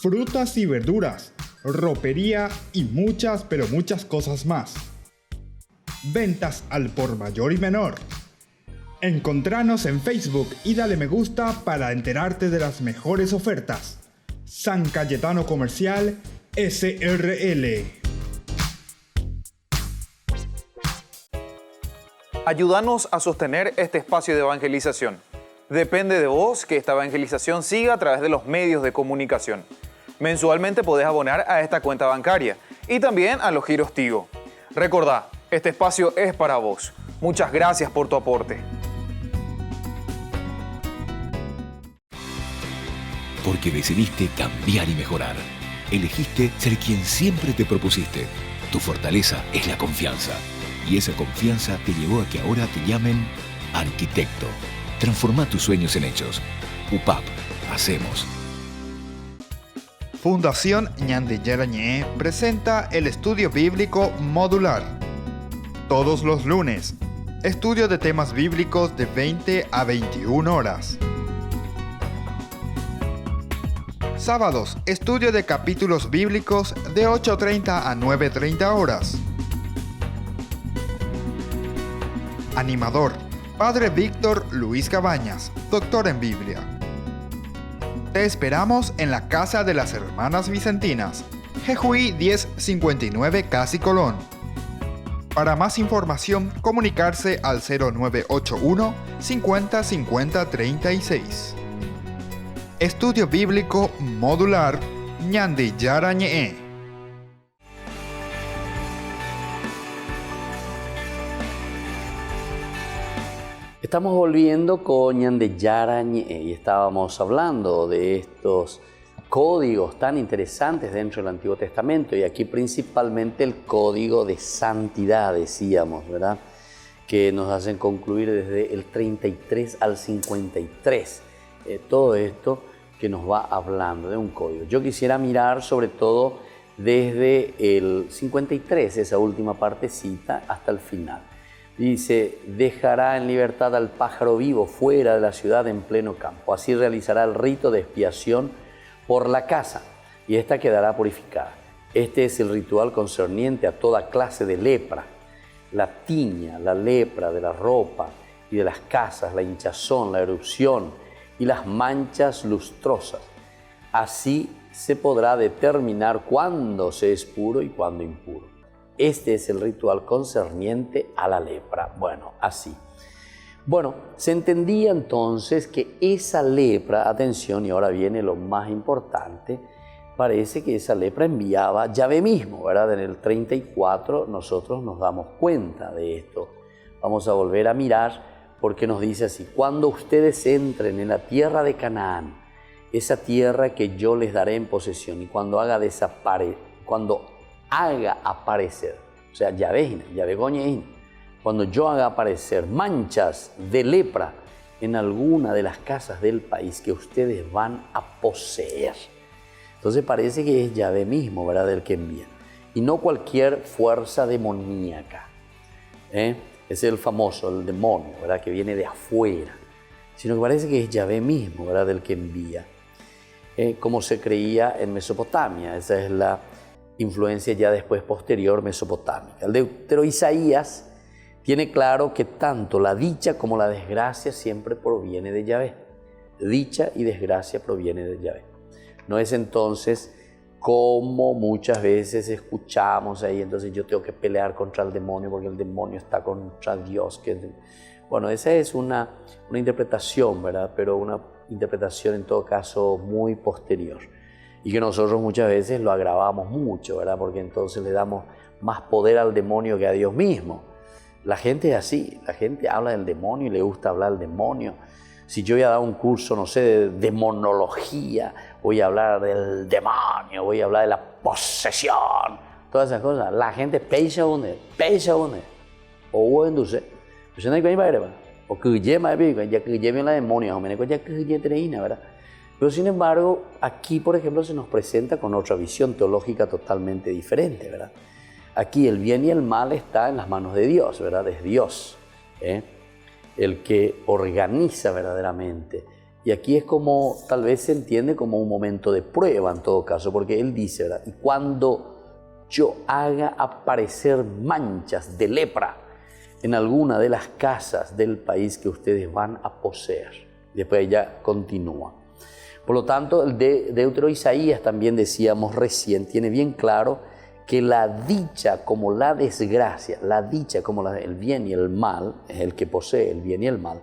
Speaker 1: frutas y verduras, ropería y muchas, pero muchas cosas más. Ventas al por mayor y menor. Encontranos en Facebook y dale me gusta para enterarte de las mejores ofertas. San Cayetano Comercial, SRL.
Speaker 4: Ayúdanos a sostener este espacio de evangelización. Depende de vos que esta evangelización siga a través de los medios de comunicación. Mensualmente podés abonar a esta cuenta bancaria y también a los giros Tigo. Recordá, este espacio es para vos. Muchas gracias por tu aporte.
Speaker 3: Porque decidiste cambiar y mejorar. Elegiste ser quien siempre te propusiste. Tu fortaleza es la confianza. Y esa confianza te llevó a que ahora te llamen arquitecto. Transforma tus sueños en hechos. UPAP, hacemos.
Speaker 1: Fundación Ñandeyara Ñe presenta el estudio bíblico modular. Todos los lunes, estudio de temas bíblicos de 20 a 21 horas. Sábados, estudio de capítulos bíblicos de 8:30 a 9:30 horas. Animador, Padre Víctor Luis Cabañas, doctor en Biblia. Te esperamos en la Casa de las Hermanas Vicentinas, Jejuí 1059 Casi Colón. Para más información, comunicarse al 0981 50 50 36. Estudio Bíblico Modular Ñandeyara Ñe.
Speaker 2: Estamos volviendo con Ñande Yarañe y estábamos hablando de estos códigos tan interesantes dentro del Antiguo Testamento y aquí principalmente el código de santidad, decíamos, ¿verdad? Que nos hacen concluir desde el 33 al 53. Todo esto que nos va hablando de un código. Yo quisiera mirar sobre todo desde el 53, esa última partecita, hasta el final. Dice, dejará en libertad al pájaro vivo fuera de la ciudad en pleno campo. Así realizará el rito de expiación por la casa y ésta quedará purificada. Este es el ritual concerniente a toda clase de lepra. La tiña, la lepra de la ropa y de las casas, la hinchazón, la erupción y las manchas lustrosas. Así se podrá determinar cuándo se es puro y cuándo impuro. Este es el ritual concerniente a la lepra. Bueno, así. Bueno, se entendía entonces que esa lepra, atención, y ahora viene lo más importante, parece que esa lepra enviaba Yahvé mismo, ¿verdad? En el 34 nosotros nos damos cuenta de esto. Vamos a volver a mirar porque nos dice así, cuando ustedes entren en la tierra de Canaán, esa tierra que yo les daré en posesión, y cuando haga aparecer, o sea, Yahvé Goñeín, cuando yo haga aparecer manchas de lepra en alguna de las casas del país que ustedes van a poseer. Entonces parece que es Yahvé mismo, ¿verdad?, el que envía, y no cualquier fuerza demoníaca. Es el famoso, el demonio, ¿verdad?, que viene de afuera, sino que parece que es Yahvé mismo, ¿verdad?, el que envía. Como se creía en Mesopotamia, esa es la influencia ya después posterior mesopotámica. El deutero Isaías tiene claro que tanto la dicha como la desgracia siempre proviene de Yahvé. Dicha y desgracia proviene de Yahvé. No es entonces como muchas veces escuchamos ahí, entonces yo tengo que pelear contra el demonio porque el demonio está contra Dios. Bueno, esa es una interpretación, ¿verdad? Pero una interpretación en todo caso muy posterior. Y que nosotros muchas veces lo agravamos mucho, ¿verdad? Porque entonces le damos más poder al demonio que a Dios mismo. La gente es así, la gente habla del demonio y le gusta hablar del demonio. Si yo voy a dar un curso, no sé, de demonología, voy a hablar del demonio, voy a hablar de la posesión, todas esas cosas, la gente pecha une, o entonces, yo no hay que ir para o que lleva ya que lleven la demonia, o menos ya que lleve, ¿verdad? Pero sin embargo, aquí, por ejemplo, se nos presenta con otra visión teológica totalmente diferente, ¿verdad? Aquí el bien y el mal está en las manos de Dios, ¿verdad? Es Dios, el que organiza verdaderamente. Y aquí es como, tal vez se entiende como un momento de prueba en todo caso, porque Él dice, ¿verdad? Y cuando yo haga aparecer manchas de lepra en alguna de las casas del país que ustedes van a poseer. Después ya continúa. Por lo tanto, el deutero Isaías también decíamos recién, tiene bien claro que la dicha como la desgracia, la dicha como el bien y el mal, es el que posee el bien y el mal,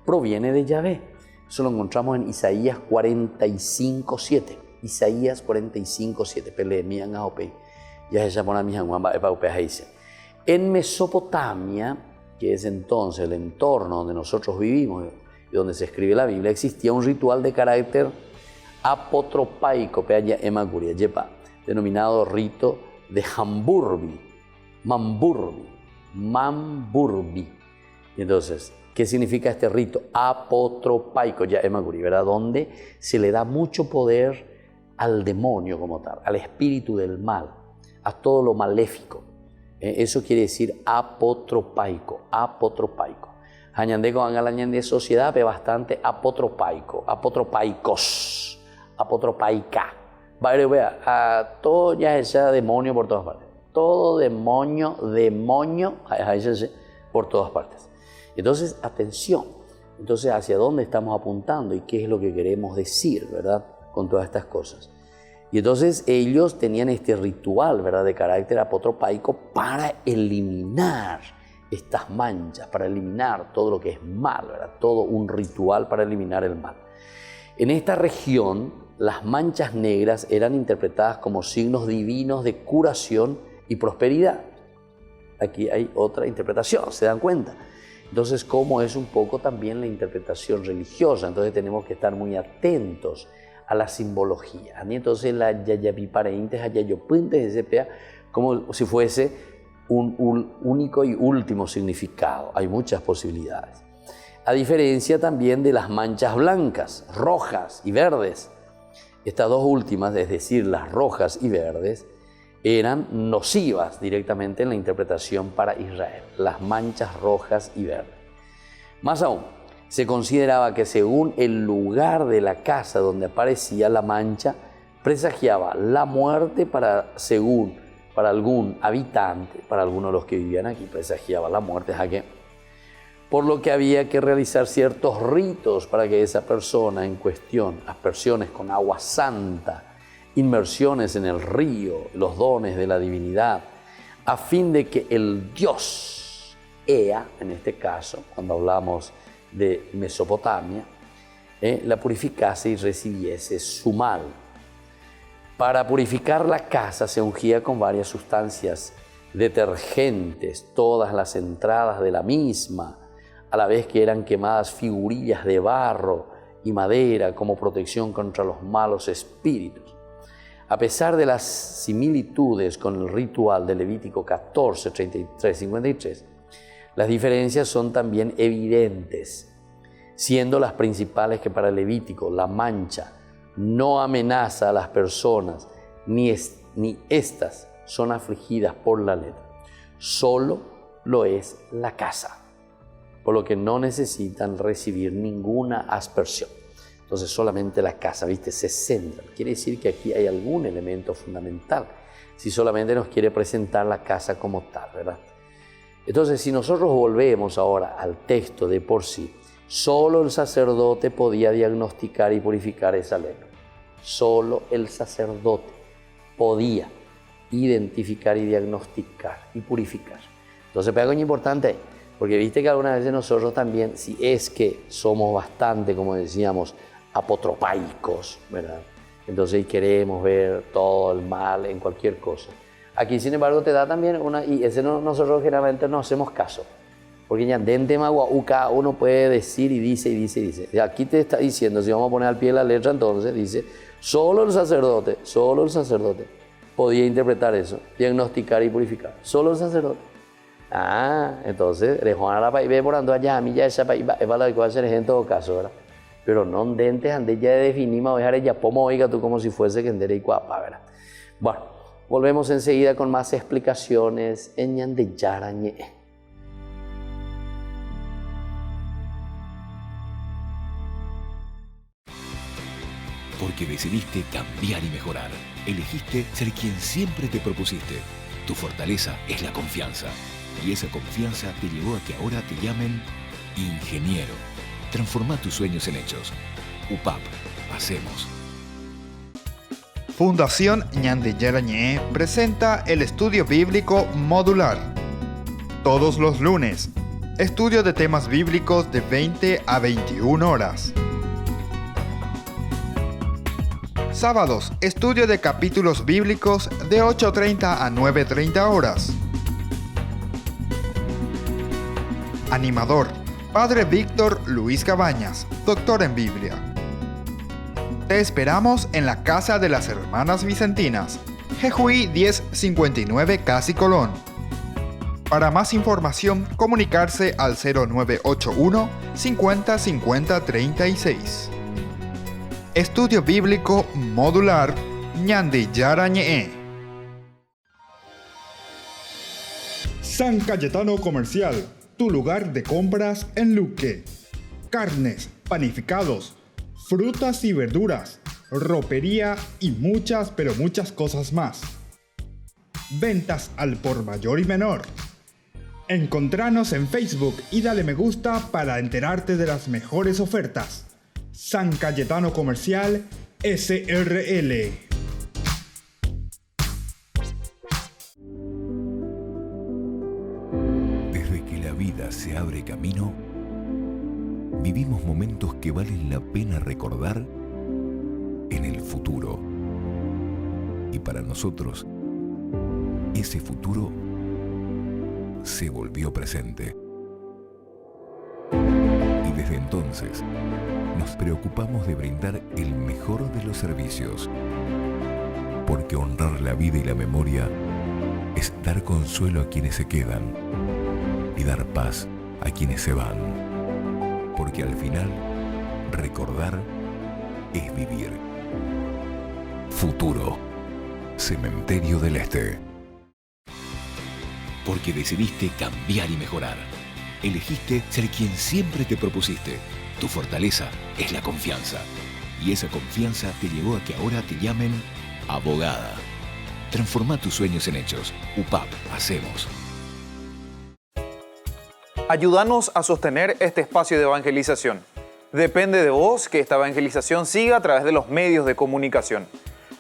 Speaker 2: proviene de Yahvé. Eso lo encontramos en Isaías 45:7. Isaías 45:7. En Mesopotamia, que es entonces el entorno donde nosotros vivimos y donde se escribe la Biblia, existía un ritual de carácter apotropaico, denominado rito de Mamburbi. Y entonces, ¿qué significa este rito? Apotropaico, ¿verdad? Donde se le da mucho poder al demonio como tal, al espíritu del mal, a todo lo maléfico. Eso quiere decir apotropaico. Añande con añade sociedad, pero bastante apotropaico, apotropaica. Vea, a todo ya ese demonio por todas partes. Todo demonio, por todas partes. Entonces, atención. Entonces, ¿hacia dónde estamos apuntando y qué es lo que queremos decir, verdad? Con todas estas cosas. Y entonces ellos tenían este ritual, ¿verdad?, de carácter apotropaico para eliminar estas manchas, para eliminar todo lo que es mal, ¿verdad? Todo un ritual para eliminar el mal. En esta región, las manchas negras eran interpretadas como signos divinos de curación y prosperidad. Aquí hay otra interpretación, ¿se dan cuenta? Entonces, ¿cómo es un poco también la interpretación religiosa? Entonces tenemos que estar muy atentos a la simbología. Entonces la yayapipareintes, ayayopuntes, SPA, como si fuese un único y último significado. Hay muchas posibilidades. A diferencia también de las manchas blancas, rojas y verdes. Estas dos últimas, es decir, las rojas y verdes, eran nocivas directamente en la interpretación para Israel, las manchas rojas y verdes. Más aún, se consideraba que según el lugar de la casa donde aparecía la mancha, presagiaba la muerte para algún habitante, para algunos de los que vivían aquí, presagiaba la muerte, por lo que había que realizar ciertos ritos para que esa persona en cuestión, aspersiones con agua santa, inmersiones en el río, los dones de la divinidad, a fin de que el dios Ea, en este caso, cuando hablamos de Mesopotamia, la purificase y recibiese su mal. Para purificar la casa se ungía con varias sustancias detergentes, todas las entradas de la misma, a la vez que eran quemadas figurillas de barro y madera como protección contra los malos espíritus. A pesar de las similitudes con el ritual de Levítico 14, 33, 53, las diferencias son también evidentes, siendo las principales que para Levítico la mancha no amenaza a las personas, ni éstas son afligidas por la letra. Solo lo es la casa, por lo que no necesitan recibir ninguna aspersión. Entonces solamente la casa, ¿viste? Se centra. Quiere decir que aquí hay algún elemento fundamental, si solamente nos quiere presentar la casa como tal, ¿verdad? Entonces, si nosotros volvemos ahora al texto de por sí, solo el sacerdote podía diagnosticar y purificar esa lepra. Solo el sacerdote podía identificar y diagnosticar y purificar. Entonces, pero algo importante, porque viste que algunas veces nosotros también, si es que somos bastante, como decíamos, apotropaicos, ¿verdad? Entonces queremos ver todo el mal en cualquier cosa. Aquí, sin embargo, te da también y ese nosotros generalmente no hacemos caso. Porque ya dentro de uno puede decir y dice y dice y dice. Y aquí te está diciendo, si vamos a poner al pie de la letra, entonces dice, solo el sacerdote podía interpretar eso, diagnosticar y purificar. Solo el sacerdote. Entonces, Juan la ve por ando allá, a mí ya esa es para la que va a hacer en todo caso, ¿verdad? Pero no dentes, antes ya definimos, dejar ella pomo, oiga tú como si fuese que endere y cuapa, ¿verdad? Bueno, volvemos enseguida con más explicaciones en Ñande Yarañe.
Speaker 3: Porque decidiste cambiar y mejorar. Elegiste ser quien siempre te propusiste. Tu fortaleza es la confianza. Y esa confianza te llevó a que ahora te llamen ingeniero. Transforma tus sueños en hechos. UPAP, hacemos.
Speaker 1: Fundación Ñande Yarañé presenta el estudio bíblico modular. Todos los lunes, estudio de temas bíblicos de 20 a 21 horas. Sábados, estudio de capítulos bíblicos de 8:30 a 9:30 horas. Animador, Padre Víctor Luis Cabañas, doctor en Biblia. Te esperamos en la Casa de las Hermanas Vicentinas, Jejuí 1059 Casi Colón. Para más información, comunicarse al 0981 50 50 36. Estudio Bíblico Modular Ñande Yarañe. San Cayetano Comercial, tu lugar de compras en Luque. Carnes, panificados, frutas y verduras, ropería y muchas, pero muchas cosas más. Ventas al por mayor y menor. Encontranos en Facebook y dale me gusta para enterarte de las mejores ofertas. San Cayetano Comercial SRL.
Speaker 3: Desde que la vida se abre camino, vivimos momentos que valen la pena recordar en el futuro. Y para nosotros, ese futuro se volvió presente. entonces, nos preocupamos de brindar el mejor de los servicios, porque honrar la vida y la memoria es dar consuelo a quienes se quedan y dar paz a quienes se van, porque al final, recordar es vivir. Futuro. Cementerio del Este.
Speaker 5: Porque decidiste cambiar y mejorar. Elegiste ser quien siempre te propusiste. Tu fortaleza es la confianza. Y esa confianza te llevó a que ahora te llamen abogada. Transforma tus sueños en hechos. UPAP Hacemos.
Speaker 4: Ayúdanos a sostener este espacio de evangelización. Depende de vos que esta evangelización siga a través de los medios de comunicación.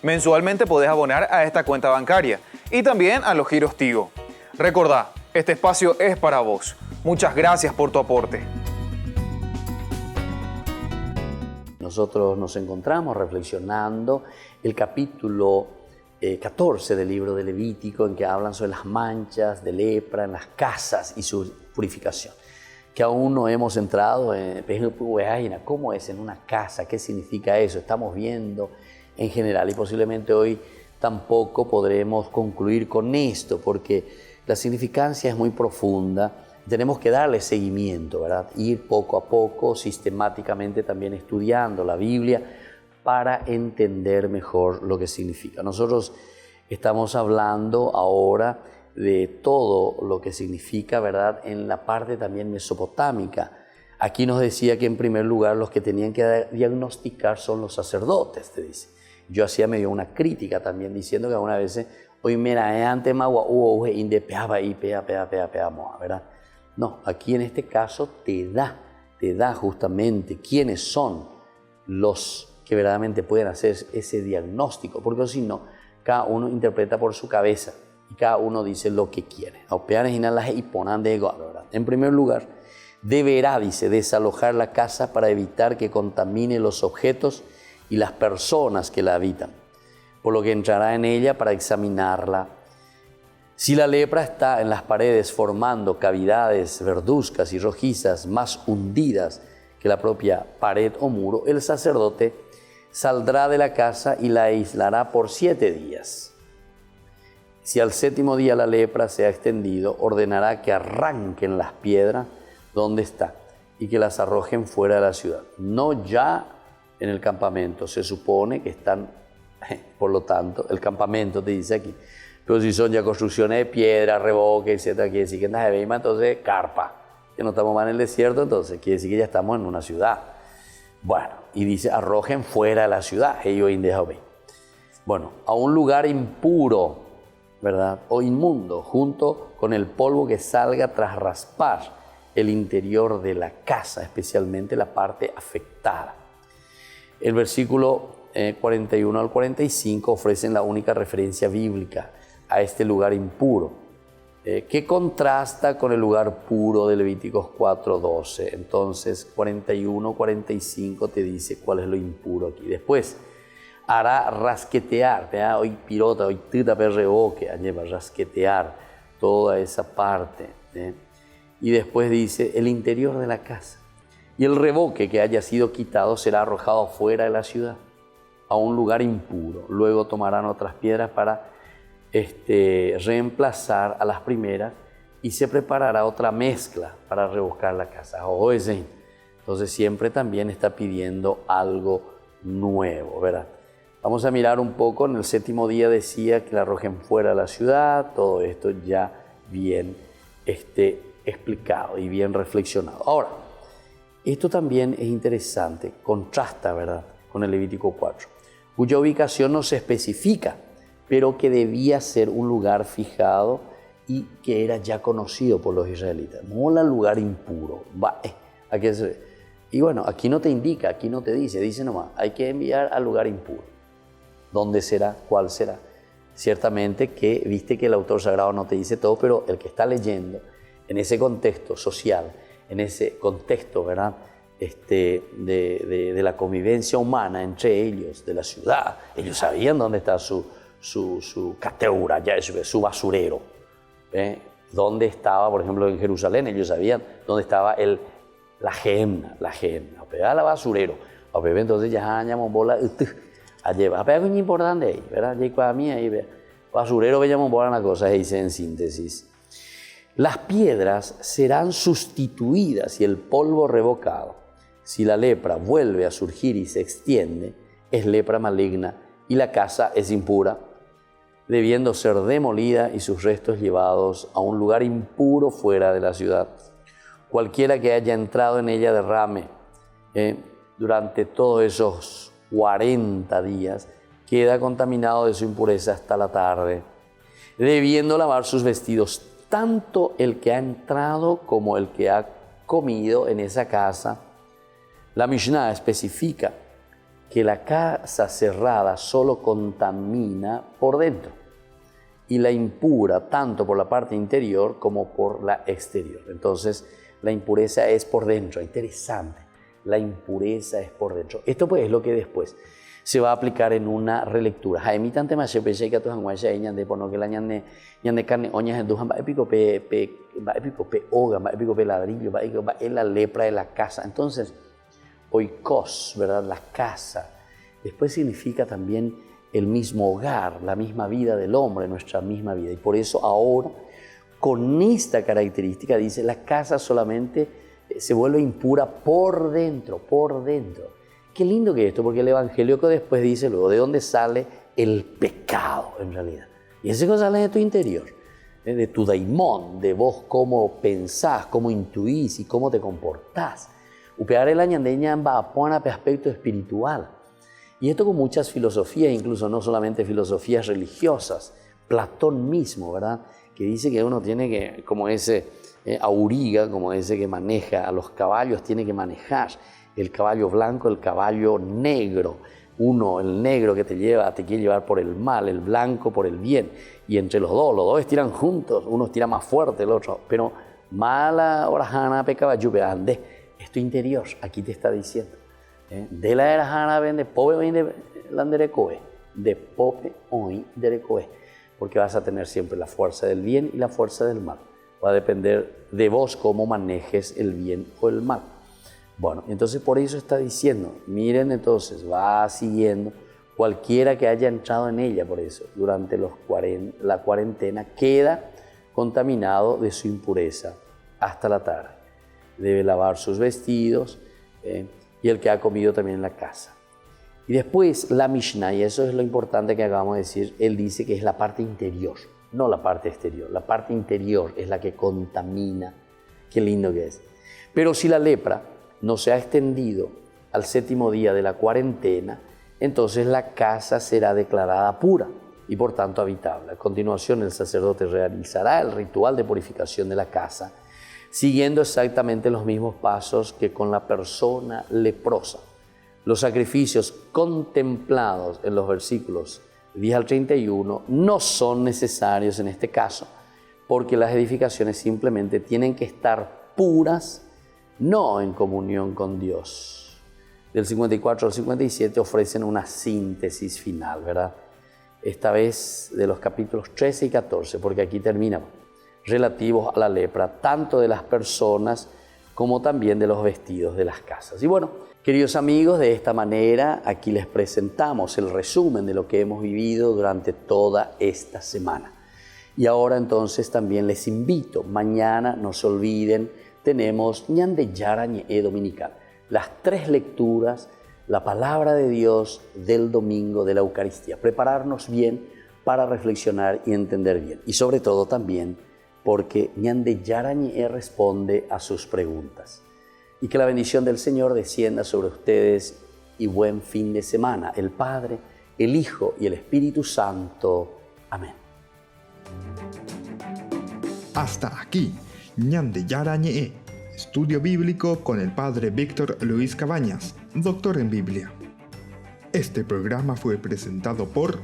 Speaker 4: Mensualmente podés abonar a esta cuenta bancaria y también a los giros Tigo. Recordá, este espacio es para vos. Muchas gracias por tu aporte.
Speaker 2: Nosotros nos encontramos reflexionando el capítulo 14 del libro de Levítico, en que hablan sobre las manchas de lepra en las casas y su purificación. Que aún no hemos entrado en cómo es en una casa, qué significa eso. Estamos viendo en general y posiblemente hoy tampoco podremos concluir con esto, porque la significancia es muy profunda. Tenemos que darle seguimiento, ¿verdad? Ir poco a poco, sistemáticamente también estudiando la Biblia para entender mejor lo que significa. Nosotros estamos hablando ahora de todo lo que significa, ¿verdad?, en la parte también mesopotámica. Aquí nos decía que en primer lugar los que tenían que diagnosticar son los sacerdotes, te dice. Yo hacía medio una crítica también diciendo que algunas veces hoy mira antes magua ¿verdad? No, aquí en este caso te da justamente quiénes son los que verdaderamente pueden hacer ese diagnóstico, porque si no, cada uno interpreta por su cabeza y cada uno dice lo que quiere. En primer lugar, deberá, dice, desalojar la casa para evitar que contamine los objetos y las personas que la habitan, por lo que entrará en ella para examinarla. Si la lepra está en las paredes formando cavidades verduzcas y rojizas más hundidas que la propia pared o muro, el sacerdote saldrá de la casa y la aislará por 7 días. Si al 7º día la lepra se ha extendido, ordenará que arranquen las piedras donde está y que las arrojen fuera de la ciudad, no ya en el campamento. Se supone que están, por lo tanto, el campamento te dice aquí, pero si son ya construcciones de piedra, revoque, etcétera, quiere decir que en la Beima, entonces carpa, que no estamos más en el desierto, entonces quiere decir que ya estamos en una ciudad. Bueno, y dice, arrojen fuera de la ciudad, bueno, a un lugar impuro, ¿verdad?, o inmundo, junto con el polvo que salga tras raspar el interior de la casa, especialmente la parte afectada. El versículo 41 al 45 ofrecen la única referencia bíblica a este lugar impuro, que contrasta con el lugar puro de Levíticos 4:12. Entonces 41, 45 te dice cuál es lo impuro aquí. Después hará rasquetear, hoy pirota, hoy tita perreboque, lleva rasquetear toda esa parte. Y después dice el interior de la casa. Y el revoque que haya sido quitado será arrojado fuera de la ciudad, a un lugar impuro. Luego tomarán otras piedras para reemplazar a las primeras y se preparará otra mezcla para revocar la casa. Entonces siempre también está pidiendo algo nuevo, ¿verdad? Vamos a mirar un poco. En el 7º día decía que la arrojen fuera de la ciudad. Todo esto ya bien explicado y bien reflexionado. Ahora, esto también es interesante, contrasta, ¿verdad?, con el Levítico 4, cuya ubicación no se especifica, pero que debía ser un lugar fijado y que era ya conocido por los israelitas. Mola lugar impuro. Y bueno, aquí no te indica, aquí no te dice nomás, hay que enviar al lugar impuro. ¿Dónde será? ¿Cuál será? Ciertamente que, viste que el autor sagrado no te dice todo, pero el que está leyendo, en ese contexto social, en ese contexto, ¿verdad?, de la convivencia humana entre ellos, de la ciudad, ellos sabían dónde está su cateura, su basurero. Dónde estaba, por ejemplo, en Jerusalén, ellos sabían dónde estaba el la gemna, a la basurero, a bebé entonces ya llamamos bola, a llevar, a pegar muy importante ahí, ¿verdad? Y para mí ahí, basurero veíamos bola una cosa, dice en síntesis. Las piedras serán sustituidas y el polvo revocado. Si la lepra vuelve a surgir y se extiende, es lepra maligna y la casa es impura, debiendo ser demolida y sus restos llevados a un lugar impuro fuera de la ciudad. Cualquiera que haya entrado en ella derrame durante todos esos 40 días, queda contaminado de su impureza hasta la tarde, debiendo lavar sus vestidos, tanto el que ha entrado como el que ha comido en esa casa. La Mishnah especifica que la casa cerrada solo contamina por dentro y la impura tanto por la parte interior como por la exterior. Entonces, la impureza es por dentro. Interesante. La impureza es por dentro. Esto pues es lo que después se va a aplicar en una relectura. Jaime tante más se pensé que a tus anguayas ñande por no que la ñande carne oñas en dujan va épico pe hoga, va épico pe ladrillo, va en la lepra de la casa. Entonces, oikos, ¿verdad? La casa. Después significa también el mismo hogar, la misma vida del hombre, nuestra misma vida. Y por eso ahora, con esta característica, dice, la casa solamente se vuelve impura por dentro, por dentro. Qué lindo que es esto, porque el Evangelio que después dice luego de dónde sale el pecado en realidad. Y ese cosa sale de tu interior, de tu daimón, de vos cómo pensás, cómo intuís y cómo te comportás. Upear el añandeña va a poner aspecto espiritual. Y esto con muchas filosofías, incluso no solamente filosofías religiosas. Platón mismo, ¿verdad? Que dice que uno tiene que, como ese auriga, como ese que maneja a los caballos, tiene que manejar el caballo blanco, el caballo negro. Uno, el negro que te quiere llevar por el mal, el blanco por el bien. Y entre los dos estiran juntos, uno estira más fuerte, el otro. Pero mala orajana pe caballo ande. Esto interior, aquí te está diciendo. De la erajana vende, pobre vende landerecoe, de pope hoy derecoe. Porque vas a tener siempre la fuerza del bien y la fuerza del mal. Va a depender de vos cómo manejes el bien o el mal. Bueno, entonces por eso está diciendo, miren entonces, va siguiendo, cualquiera que haya entrado en ella, por eso, durante la cuarentena, queda contaminado de su impureza hasta la tarde. Debe lavar sus vestidos y el que ha comido también en la casa. Y después la Mishnah, y eso es lo importante que acabamos de decir, él dice que es la parte interior, no la parte exterior. La parte interior es la que contamina. Qué lindo que es. Pero si la lepra no se ha extendido al 7º día de la cuarentena, entonces la casa será declarada pura y por tanto habitable. A continuación el sacerdote realizará el ritual de purificación de la casa, siguiendo exactamente los mismos pasos que con la persona leprosa. Los sacrificios contemplados en los versículos 10 al 31 no son necesarios en este caso, porque las edificaciones simplemente tienen que estar puras, no en comunión con Dios. Del 54 al 57 ofrecen una síntesis final, ¿verdad? Esta vez de los capítulos 13 y 14, porque aquí terminamos, relativos a la lepra, tanto de las personas como también de los vestidos de las casas. Y bueno, queridos amigos, de esta manera aquí les presentamos el resumen de lo que hemos vivido durante toda esta semana. Y ahora entonces también les invito, mañana no se olviden, tenemos Ñande Yarañe Dominical, las 3 lecturas, la palabra de Dios del domingo de la Eucaristía. Prepararnos bien para reflexionar y entender bien. Y sobre todo también porque Ñande Yarañe responde a sus preguntas. Y que la bendición del Señor descienda sobre ustedes y buen fin de semana. El Padre, el Hijo y el Espíritu Santo. Amén.
Speaker 1: Hasta aquí, Ñande Yarañe, estudio bíblico con el Padre Víctor Luis Cabañas, doctor en Biblia. Este programa fue presentado por